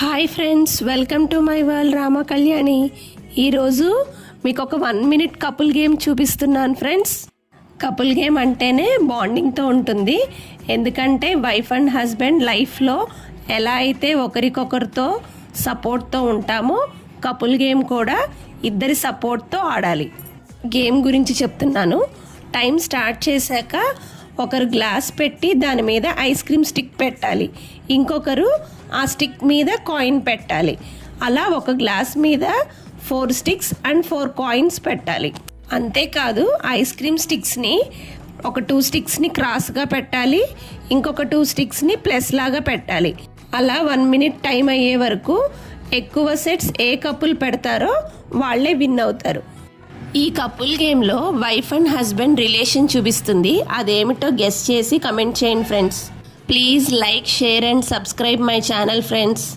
Hi friends, welcome to my world Rama Kalyani. ఈరోజు మీకు ఒక 1 minute కపుల్ గేమ్ చూపిస్తున్నాను ఫ్రెండ్స్. కపుల్ గేమ్ అంటేనే బాండింగ్తో ఉంటుంది. ఎందుకంటే వైఫ్ అండ్ హస్బెండ్ లైఫ్లో ఎలా అయితే ఒకరికొకరితో సపోర్ట్తో ఉంటామో కపుల్ గేమ్ కూడా ఇద్దరి సపోర్ట్తో ఆడాలి. గేమ్ గురించి చెప్తున్నాను. టైం స్టార్ట్ చేశాక ఒకరు గ్లాస్ పెట్టి దాని మీద ఐస్ క్రీమ్ స్టిక్ పెట్టాలి, ఇంకొకరు ఆ స్టిక్ మీద కాయిన్ పెట్టాలి. అలా ఒక గ్లాస్ మీద 4 sticks అండ్ 4 coins పెట్టాలి. అంతేకాదు ఐస్ క్రీమ్ స్టిక్స్ని ఒక 2 sticksని క్రాస్గా పెట్టాలి, ఇంకొక 2 sticksని ప్లస్ లాగా పెట్టాలి. అలా 1 minute టైం అయ్యే వరకు ఎక్కువ సెట్స్ ఏ కపుల్ పెడతారో వాళ్ళే విన్ అవుతారు. ఈ కపుల్ గేమ్లో వైఫ్ అండ్ హస్బెండ్ రిలేషన్ చూపిస్తుంది. అదేమిటో గెస్ చేసి కమెంట్ చేయండి friends. Please like, share and subscribe my channel friends.